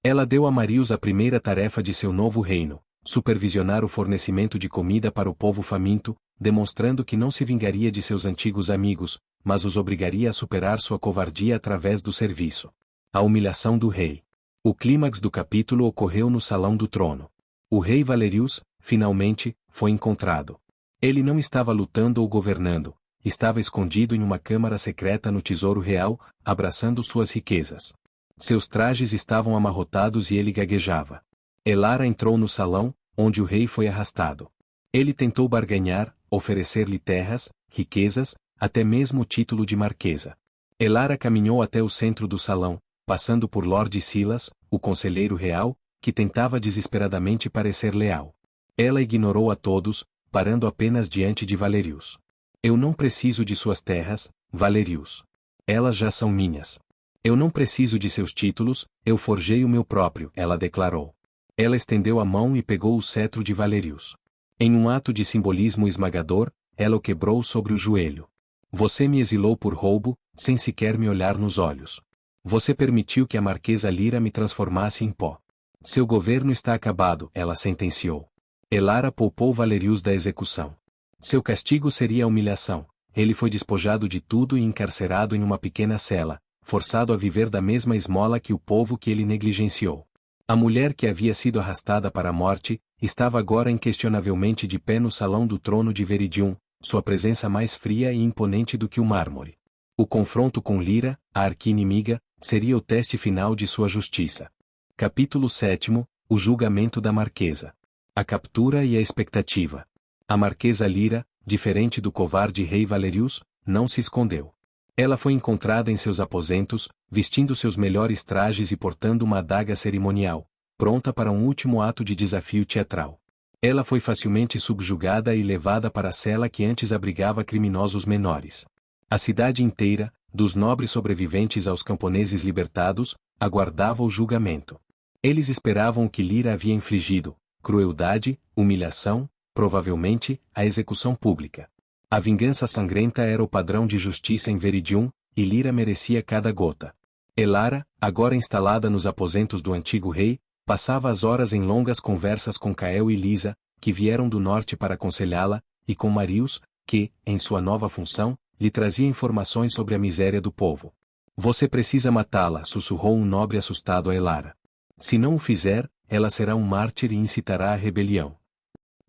Ela deu a Marius a primeira tarefa de seu novo reino, supervisionar o fornecimento de comida para o povo faminto, demonstrando que não se vingaria de seus antigos amigos, mas os obrigaria a superar sua covardia através do serviço. A humilhação do rei. O clímax do capítulo ocorreu no Salão do Trono. O rei Valerius, finalmente, foi encontrado. Ele não estava lutando ou governando, estava escondido em uma câmara secreta no Tesouro Real, abraçando suas riquezas. Seus trajes estavam amarrotados e ele gaguejava. Elara entrou no salão, onde o rei foi arrastado. Ele tentou barganhar, oferecer-lhe terras, riquezas, até mesmo o título de marquesa. Elara caminhou até o centro do salão, passando por Lord Silas, o conselheiro real, que tentava desesperadamente parecer leal. Ela ignorou a todos, parando apenas diante de Valerius. Eu não preciso de suas terras, Valerius. Elas já são minhas. Eu não preciso de seus títulos, eu forjei o meu próprio, ela declarou. Ela estendeu a mão e pegou o cetro de Valerius. Em um ato de simbolismo esmagador, ela o quebrou sobre o joelho. Você me exilou por roubo, sem sequer me olhar nos olhos. Você permitiu que a Marquesa Lyra me transformasse em pó. Seu governo está acabado, ela sentenciou. Elara poupou Valerius da execução. Seu castigo seria a humilhação. Ele foi despojado de tudo e encarcerado em uma pequena cela, forçado a viver da mesma esmola que o povo que ele negligenciou. A mulher que havia sido arrastada para a morte, estava agora inquestionavelmente de pé no salão do trono de Veridium, sua presença mais fria e imponente do que o mármore. O confronto com Lyra, a arqui-inimiga, seria o teste final de sua justiça. Capítulo 7. O julgamento da Marquesa. A captura e a expectativa. A Marquesa Lyra, diferente do covarde rei Valerius, não se escondeu. Ela foi encontrada em seus aposentos, vestindo seus melhores trajes e portando uma adaga cerimonial, pronta para um último ato de desafio teatral. Ela foi facilmente subjugada e levada para a cela que antes abrigava criminosos menores. A cidade inteira, dos nobres sobreviventes aos camponeses libertados, aguardava o julgamento. Eles esperavam o que Lyra havia infligido: crueldade, humilhação, provavelmente, a execução pública. A vingança sangrenta era o padrão de justiça em Veridium, e Lyra merecia cada gota. Elara, agora instalada nos aposentos do antigo rei, passava as horas em longas conversas com Cael e Lisa, que vieram do norte para aconselhá-la, e com Marius, que, em sua nova função, lhe trazia informações sobre a miséria do povo. Você precisa matá-la, sussurrou um nobre assustado a Elara. Se não o fizer, ela será um mártir e incitará a rebelião.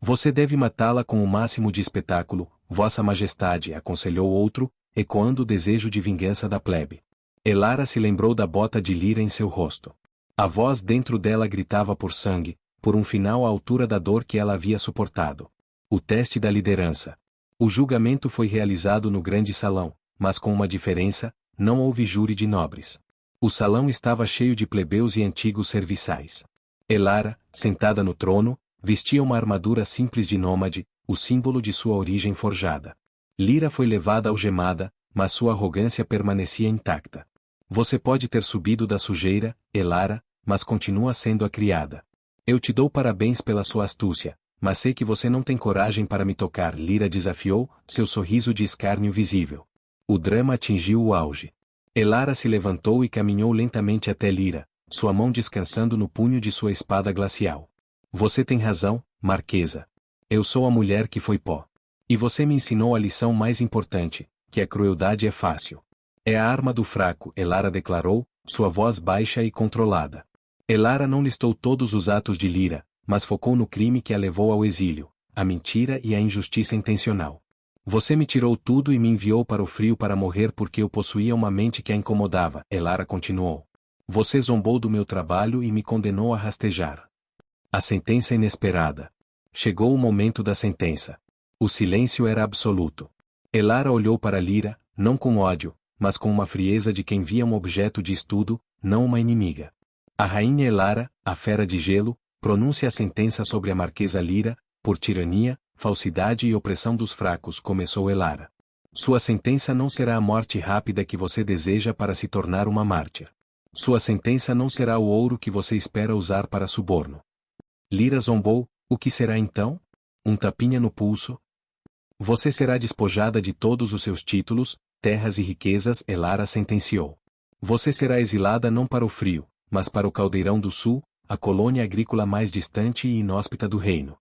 Você deve matá-la com o máximo de espetáculo, Vossa Majestade, aconselhou outro, ecoando o desejo de vingança da plebe. Elara se lembrou da bota de Lyra em seu rosto. A voz dentro dela gritava por sangue, por um final à altura da dor que ela havia suportado. O teste da liderança. O julgamento foi realizado no grande salão, mas com uma diferença: não houve júri de nobres. O salão estava cheio de plebeus e antigos serviçais. Elara, sentada no trono, vestia uma armadura simples de nômade, o símbolo de sua origem forjada. Lyra foi levada algemada, mas sua arrogância permanecia intacta. Você pode ter subido da sujeira, Elara, mas continua sendo a criada. Eu te dou parabéns pela sua astúcia, mas sei que você não tem coragem para me tocar, Lyra desafiou, seu sorriso de escárnio visível. O drama atingiu o auge. Elara se levantou e caminhou lentamente até Lyra, sua mão descansando no punho de sua espada glacial. Você tem razão, Marquesa. Eu sou a mulher que foi pó. E você me ensinou a lição mais importante, que a crueldade é fácil. É a arma do fraco, Elara declarou, sua voz baixa e controlada. Elara não listou todos os atos de Lyra, mas focou no crime que a levou ao exílio, a mentira e a injustiça intencional. Você me tirou tudo e me enviou para o frio para morrer porque eu possuía uma mente que a incomodava, Elara continuou. Você zombou do meu trabalho e me condenou a rastejar. A sentença inesperada. Chegou o momento da sentença. O silêncio era absoluto. Elara olhou para Lyra, não com ódio, mas com uma frieza de quem via um objeto de estudo, não uma inimiga. A rainha Elara, a fera de gelo, pronuncia a sentença sobre a Marquesa Lyra, por tirania, falsidade e opressão dos fracos, começou Elara. Sua sentença não será a morte rápida que você deseja para se tornar uma mártir. Sua sentença não será o ouro que você espera usar para suborno. Lyra zombou: o que será então? Um tapinha no pulso? Você será despojada de todos os seus títulos, terras e riquezas, Elara sentenciou. Você será exilada não para o frio, mas para o Caldeirão do Sul, a colônia agrícola mais distante e inóspita do reino.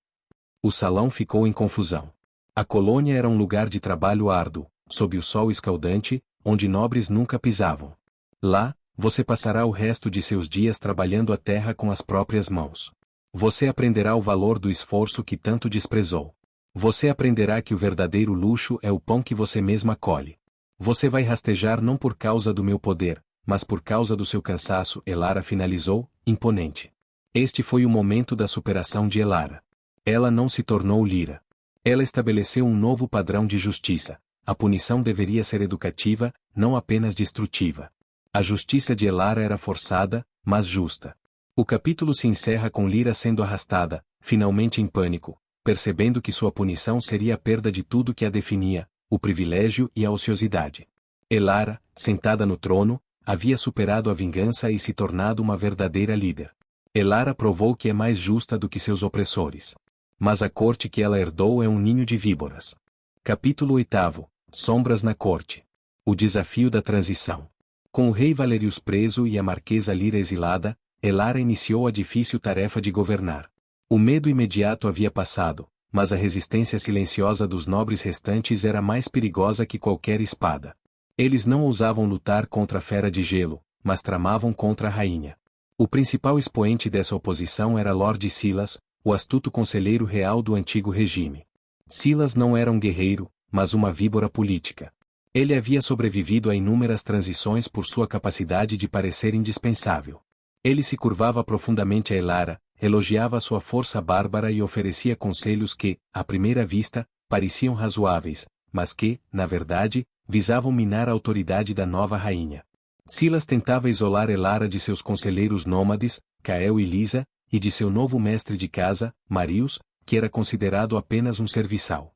O salão ficou em confusão. A colônia era um lugar de trabalho árduo, sob o sol escaldante, onde nobres nunca pisavam. Lá, você passará o resto de seus dias trabalhando a terra com as próprias mãos. Você aprenderá o valor do esforço que tanto desprezou. Você aprenderá que o verdadeiro luxo é o pão que você mesma colhe. Você vai rastejar não por causa do meu poder, mas por causa do seu cansaço, Elara finalizou, imponente. Este foi o momento da superação de Elara. Ela não se tornou Lyra. Ela estabeleceu um novo padrão de justiça. A punição deveria ser educativa, não apenas destrutiva. A justiça de Elara era forçada, mas justa. O capítulo se encerra com Lyra sendo arrastada, finalmente em pânico, percebendo que sua punição seria a perda de tudo que a definia, o privilégio e a ociosidade. Elara, sentada no trono, havia superado a vingança e se tornado uma verdadeira líder. Elara provou que é mais justa do que seus opressores. mas a corte que ela herdou é um ninho de víboras. Capítulo 8. Sombras na corte. O desafio da transição. Com o rei Valerius preso e a marquesa Lyra exilada, Elara iniciou a difícil tarefa de governar. O medo imediato havia passado, mas a resistência silenciosa dos nobres restantes era mais perigosa que qualquer espada. Eles não ousavam lutar contra a fera de gelo, mas tramavam contra a rainha. O principal expoente dessa oposição era Lord Silas, o astuto conselheiro real do antigo regime. Silas não era um guerreiro, mas uma víbora política. Ele havia sobrevivido a inúmeras transições por sua capacidade de parecer indispensável. Ele se curvava profundamente a Elara, elogiava sua força bárbara e oferecia conselhos que, à primeira vista, pareciam razoáveis, mas que, na verdade, visavam minar a autoridade da nova rainha. Silas tentava isolar Elara de seus conselheiros nômades, Cael e Lisa, e de seu novo mestre de casa, Marius, que era considerado apenas um serviçal.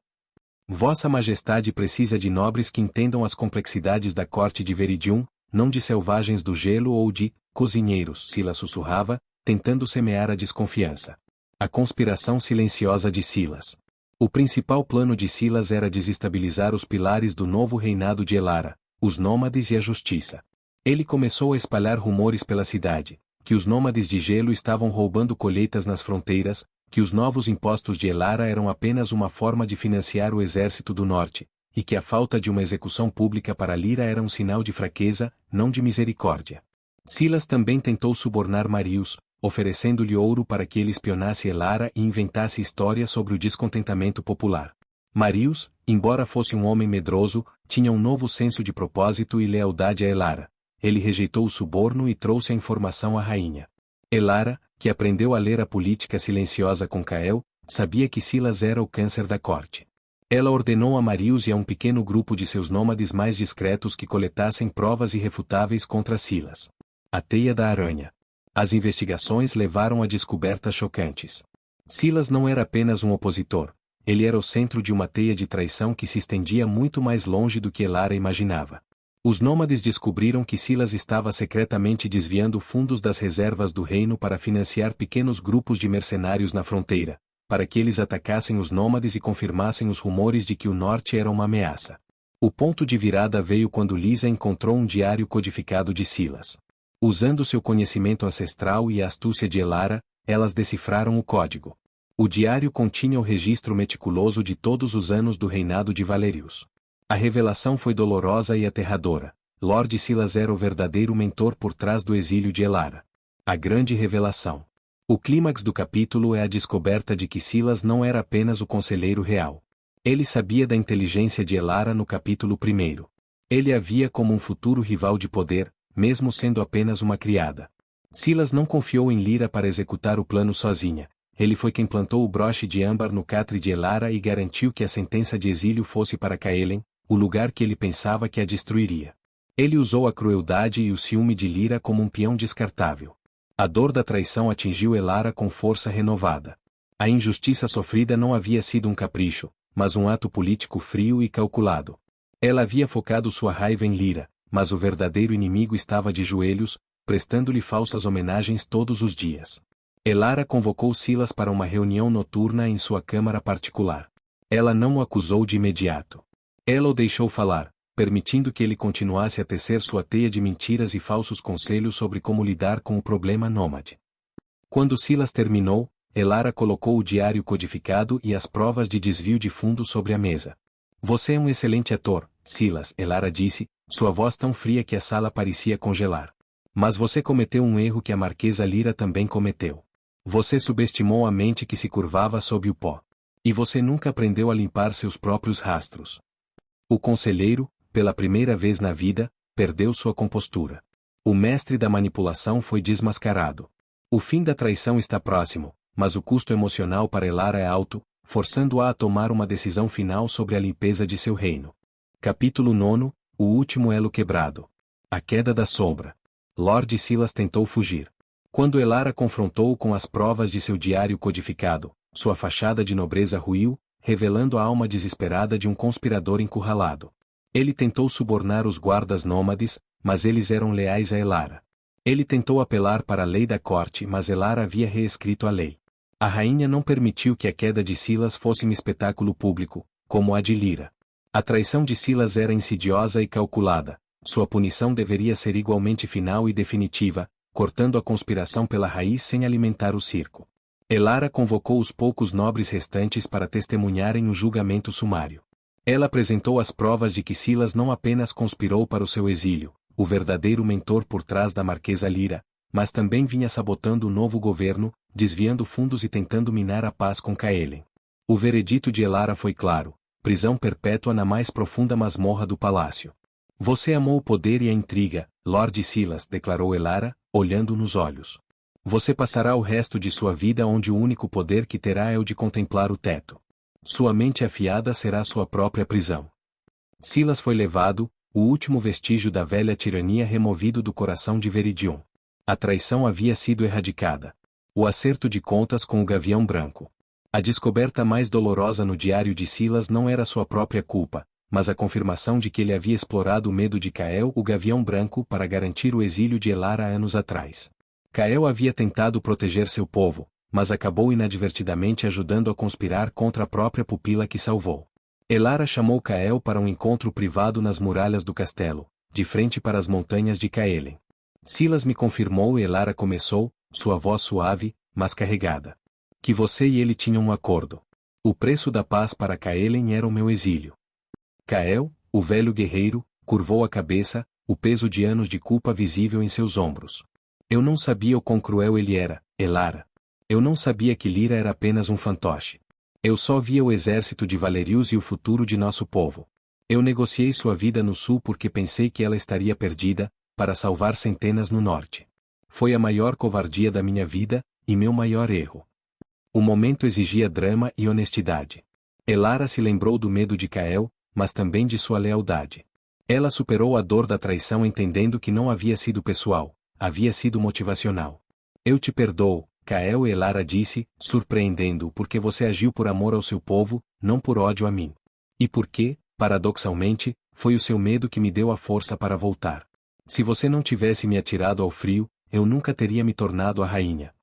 Vossa Majestade precisa de nobres que entendam as complexidades da corte de Veridium, não de selvagens do gelo ou de cozinheiros, Silas sussurrava, tentando semear a desconfiança. A conspiração silenciosa de Silas. O principal plano de Silas era desestabilizar os pilares do novo reinado de Elara, os nômades e a justiça. Ele começou a espalhar rumores pela cidade, que os nômades de gelo estavam roubando colheitas nas fronteiras, que os novos impostos de Elara eram apenas uma forma de financiar o exército do norte, e que a falta de uma execução pública para Lyra era um sinal de fraqueza, não de misericórdia. Silas também tentou subornar Marius, oferecendo-lhe ouro para que ele espionasse Elara e inventasse histórias sobre o descontentamento popular. Marius, embora fosse um homem medroso, tinha um novo senso de propósito e lealdade a Elara. Ele rejeitou o suborno e trouxe a informação à rainha. Elara, que aprendeu a ler a política silenciosa com Cael, sabia que Silas era o câncer da corte. Ela ordenou a Marius e a um pequeno grupo de seus nômades mais discretos que coletassem provas irrefutáveis contra Silas. A teia da aranha. As investigações levaram a descobertas chocantes. Silas não era apenas um opositor, ele era o centro de uma teia de traição que se estendia muito mais longe do que Elara imaginava. Os nômades descobriram que Silas estava secretamente desviando fundos das reservas do reino para financiar pequenos grupos de mercenários na fronteira, para que eles atacassem os nômades e confirmassem os rumores de que o norte era uma ameaça. O ponto de virada veio quando Lisa encontrou um diário codificado de Silas. Usando seu conhecimento ancestral e a astúcia de Elara, elas decifraram o código. O diário continha o registro meticuloso de todos os anos do reinado de Valerius. A revelação foi dolorosa e aterradora. Lord Silas era o verdadeiro mentor por trás do exílio de Elara. A grande revelação. O clímax do capítulo é a descoberta de que Silas não era apenas o conselheiro real. Ele sabia da inteligência de Elara no capítulo 1. Ele a via como um futuro rival de poder, mesmo sendo apenas uma criada. Silas não confiou em Lyra para executar o plano sozinha. Ele foi quem plantou o broche de âmbar no catre de Elara e garantiu que a sentença de exílio fosse para Caelen, o lugar que ele pensava que a destruiria. Ele usou a crueldade e o ciúme de Lyra como um peão descartável. A dor da traição atingiu Elara com força renovada. A injustiça sofrida não havia sido um capricho, mas um ato político frio e calculado. Ela havia focado sua raiva em Lyra, mas o verdadeiro inimigo estava de joelhos, prestando-lhe falsas homenagens todos os dias. Elara convocou Silas para uma reunião noturna em sua câmara particular. Ela não o acusou de imediato. Ela o deixou falar, permitindo que ele continuasse a tecer sua teia de mentiras e falsos conselhos sobre como lidar com o problema nômade. Quando Silas terminou, Elara colocou o diário codificado e as provas de desvio de fundos sobre a mesa. Você é um excelente ator, Silas, Elara disse, sua voz tão fria que a sala parecia congelar. Mas você cometeu um erro que a Marquesa Lyra também cometeu. Você subestimou a mente que se curvava sob o pó. E você nunca aprendeu a limpar seus próprios rastros. O conselheiro, pela primeira vez na vida, perdeu sua compostura. O mestre da manipulação foi desmascarado. O fim da traição está próximo, mas o custo emocional para Elara é alto, forçando-a a tomar uma decisão final sobre a limpeza de seu reino. Capítulo 9. O último elo quebrado. A queda da sombra. Lord Silas tentou fugir. Quando Elara confrontou-o com as provas de seu diário codificado, sua fachada de nobreza ruiu, revelando a alma desesperada de um conspirador encurralado. Ele tentou subornar os guardas nômades, mas eles eram leais a Elara. Ele tentou apelar para a lei da corte, mas Elara havia reescrito a lei. A rainha não permitiu que a queda de Silas fosse um espetáculo público, como a de Lira. A traição de Silas era insidiosa e calculada, sua punição deveria ser igualmente final e definitiva, cortando a conspiração pela raiz sem alimentar o circo. Elara convocou os poucos nobres restantes para testemunharem o julgamento sumário. Ela apresentou as provas de que Silas não apenas conspirou para o seu exílio, o verdadeiro mentor por trás da Marquesa Lira, mas também vinha sabotando o novo governo, desviando fundos e tentando minar a paz com Caelen. O veredito de Elara foi claro: prisão perpétua na mais profunda masmorra do palácio. Você amou o poder e a intriga, Lord Silas, declarou Elara, olhando nos olhos. Você passará o resto de sua vida onde o único poder que terá é o de contemplar o teto. Sua mente afiada será sua própria prisão. Silas foi levado, o último vestígio da velha tirania removido do coração de Veridion. A traição havia sido erradicada. O acerto de contas com o Gavião Branco. A descoberta mais dolorosa no diário de Silas não era sua própria culpa, mas a confirmação de que ele havia explorado o medo de Cael, o Gavião Branco, para garantir o exílio de Elara anos atrás. Cael havia tentado proteger seu povo, mas acabou inadvertidamente ajudando a conspirar contra a própria pupila que salvou. Elara chamou Cael para um encontro privado nas muralhas do castelo, de frente para as montanhas de Caelen. Silas me confirmou e Elara começou, sua voz suave, mas carregada. Que você e ele tinham um acordo. O preço da paz para Caelen era o meu exílio. Cael, o velho guerreiro, curvou a cabeça, o peso de anos de culpa visível em seus ombros. Eu não sabia o quão cruel ele era, Elara. Eu não sabia que Lira era apenas um fantoche. Eu só via o exército de Valerius e o futuro de nosso povo. Eu negociei sua vida no sul porque pensei que ela estaria perdida, para salvar centenas no norte. Foi a maior covardia da minha vida, e meu maior erro. O momento exigia drama e honestidade. Elara se lembrou do medo de Cael, mas também de sua lealdade. Ela superou a dor da traição entendendo que não havia sido pessoal, havia sido motivacional. Eu te perdoo, Cael, Elara disse, surpreendendo-o porque você agiu por amor ao seu povo, não por ódio a mim. E porque, paradoxalmente, foi o seu medo que me deu a força para voltar. Se você não tivesse me atirado ao frio, eu nunca teria me tornado a rainha.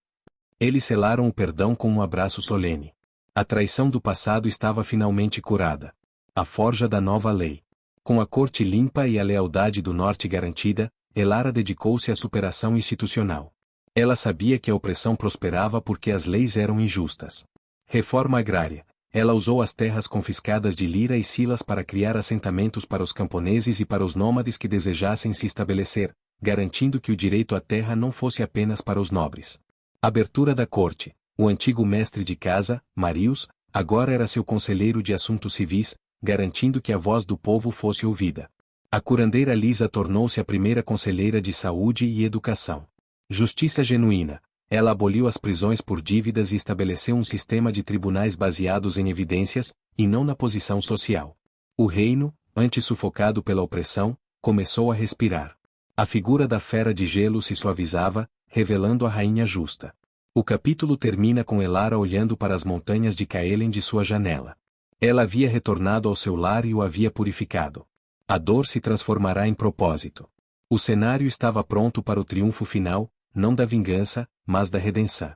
Eles selaram o perdão com um abraço solene. A traição do passado estava finalmente curada. A forja da nova lei. Com a corte limpa e a lealdade do norte garantida, Elara dedicou-se à superação institucional. Ela sabia que a opressão prosperava porque as leis eram injustas. Reforma agrária. Ela usou as terras confiscadas de Lira e Silas para criar assentamentos para os camponeses e para os nômades que desejassem se estabelecer, garantindo que o direito à terra não fosse apenas para os nobres. Abertura da corte. O antigo mestre de casa, Marius, agora era seu conselheiro de assuntos civis, garantindo que a voz do povo fosse ouvida. A curandeira Lisa tornou-se a primeira conselheira de saúde e educação. Justiça genuína. Ela aboliu as prisões por dívidas e estabeleceu um sistema de tribunais baseados em evidências, e não na posição social. O reino, antes sufocado pela opressão, começou a respirar. A figura da fera de gelo se suavizava, revelando a rainha justa. O capítulo termina com Elara olhando para as montanhas de Caelen de sua janela. Ela havia retornado ao seu lar e o havia purificado. A dor se transformará em propósito. O cenário estava pronto para o triunfo final, não da vingança, mas da redenção.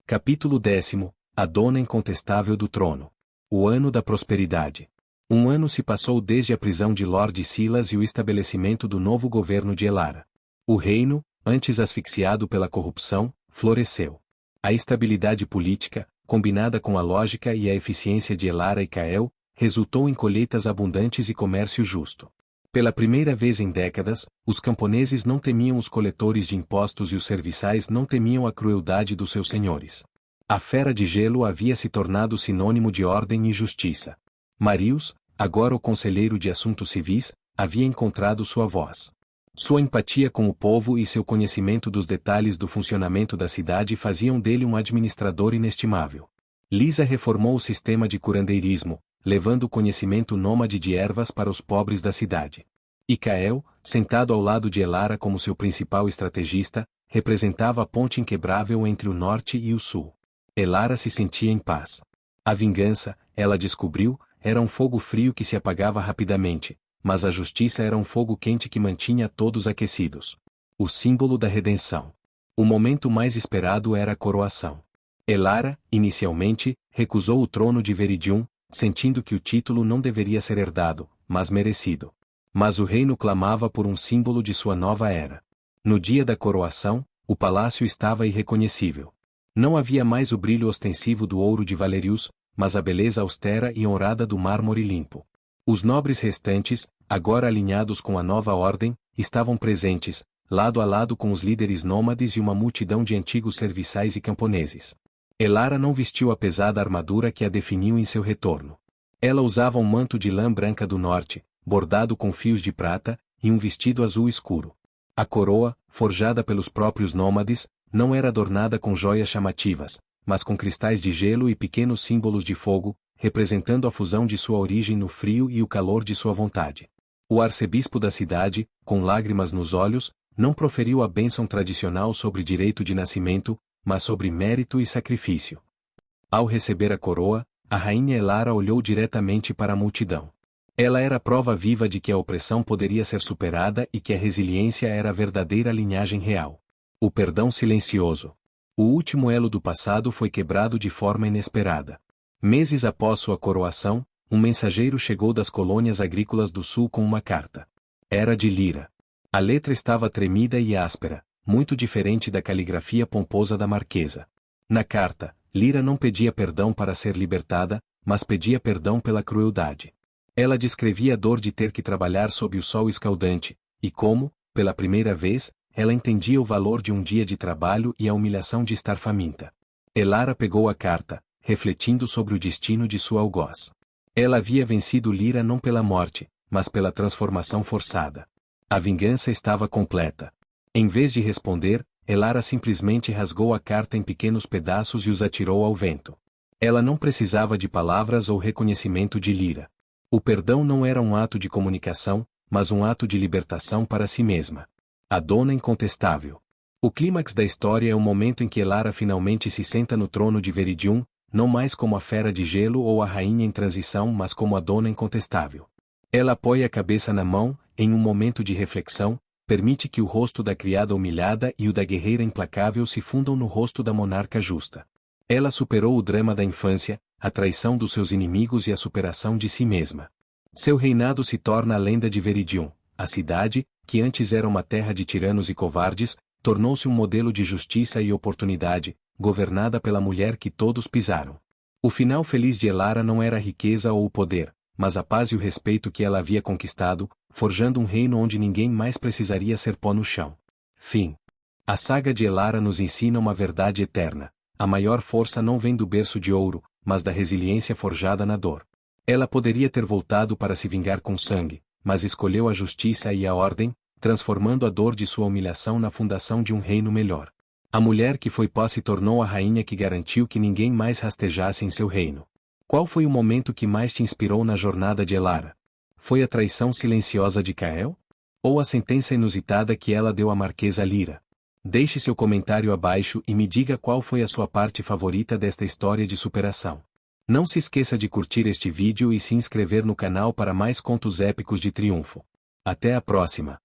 Capítulo 10. A dona incontestável do trono. O ano da prosperidade. Um ano se passou desde a prisão de Lord Silas e o estabelecimento do novo governo de Elara. O reino, antes asfixiado pela corrupção, floresceu. A estabilidade política, combinada com a lógica e a eficiência de Elara e Cael, resultou em colheitas abundantes e comércio justo. Pela primeira vez em décadas, os camponeses não temiam os coletores de impostos e os serviçais não temiam a crueldade dos seus senhores. A fera de gelo havia se tornado sinônimo de ordem e justiça. Marius, agora o conselheiro de assuntos civis, havia encontrado sua voz. Sua empatia com o povo e seu conhecimento dos detalhes do funcionamento da cidade faziam dele um administrador inestimável. Lisa reformou o sistema de curandeirismo, levando o conhecimento nômade de ervas para os pobres da cidade. E Cael, sentado ao lado de Elara como seu principal estrategista, representava a ponte inquebrável entre o norte e o sul. Elara se sentia em paz. A vingança, ela descobriu, era um fogo frio que se apagava rapidamente, mas a justiça era um fogo quente que mantinha todos aquecidos. O símbolo da redenção. O momento mais esperado era a coroação. Elara, inicialmente, recusou o trono de Viridium, sentindo que o título não deveria ser herdado, mas merecido. Mas o reino clamava por um símbolo de sua nova era. No dia da coroação, o palácio estava irreconhecível. Não havia mais o brilho ostensivo do ouro de Valerius, mas a beleza austera e honrada do mármore limpo. Os nobres restantes, agora alinhados com a nova ordem, estavam presentes, lado a lado com os líderes nômades e uma multidão de antigos serviçais e camponeses. Elara não vestiu a pesada armadura que a definiu em seu retorno. Ela usava um manto de lã branca do norte, bordado com fios de prata, e um vestido azul escuro. A coroa, forjada pelos próprios nômades, não era adornada com joias chamativas, mas com cristais de gelo e pequenos símbolos de fogo, representando a fusão de sua origem no frio e o calor de sua vontade. O arcebispo da cidade, com lágrimas nos olhos, não proferiu a bênção tradicional sobre direito de nascimento, mas sobre mérito e sacrifício. Ao receber a coroa, a rainha Elara olhou diretamente para a multidão. Ela era a prova viva de que a opressão poderia ser superada e que a resiliência era a verdadeira linhagem real. O perdão silencioso. O último elo do passado foi quebrado de forma inesperada. Meses após sua coroação, um mensageiro chegou das colônias agrícolas do sul com uma carta. Era de Lyra. A letra estava tremida e áspera, muito diferente da caligrafia pomposa da marquesa. Na carta, Lyra não pedia perdão para ser libertada, mas pedia perdão pela crueldade. Ela descrevia a dor de ter que trabalhar sob o sol escaldante, e como, pela primeira vez, ela entendia o valor de um dia de trabalho e a humilhação de estar faminta. Elara pegou a carta, refletindo sobre o destino de sua algoz. Ela havia vencido Lyra não pela morte, mas pela transformação forçada. A vingança estava completa. Em vez de responder, Elara simplesmente rasgou a carta em pequenos pedaços e os atirou ao vento. Ela não precisava de palavras ou reconhecimento de Lyra. O perdão não era um ato de comunicação, mas um ato de libertação para si mesma. A dona incontestável. O clímax da história é o momento em que Elara finalmente se senta no trono de Viridium, não mais como a fera de gelo ou a rainha em transição, mas como a dona incontestável. Ela apoia a cabeça na mão, em um momento de reflexão, permite que o rosto da criada humilhada e o da guerreira implacável se fundam no rosto da monarca justa. Ela superou o drama da infância, a traição dos seus inimigos e a superação de si mesma. Seu reinado se torna a lenda de Viridium. A cidade, que antes era uma terra de tiranos e covardes, tornou-se um modelo de justiça e oportunidade, governada pela mulher que todos pisaram. O final feliz de Elara não era a riqueza ou o poder, mas a paz e o respeito que ela havia conquistado, forjando um reino onde ninguém mais precisaria ser pó no chão. Fim. A saga de Elara nos ensina uma verdade eterna. A maior força não vem do berço de ouro, mas da resiliência forjada na dor. Ela poderia ter voltado para se vingar com sangue, mas escolheu a justiça e a ordem, transformando a dor de sua humilhação na fundação de um reino melhor. A mulher que foi pó se tornou a rainha que garantiu que ninguém mais rastejasse em seu reino. Qual foi o momento que mais te inspirou na jornada de Elara? Foi a traição silenciosa de Kael? Ou a sentença inusitada que ela deu à marquesa Lyra? Deixe seu comentário abaixo e me diga qual foi a sua parte favorita desta história de superação. Não se esqueça de curtir este vídeo e se inscrever no canal para mais contos épicos de triunfo. Até a próxima!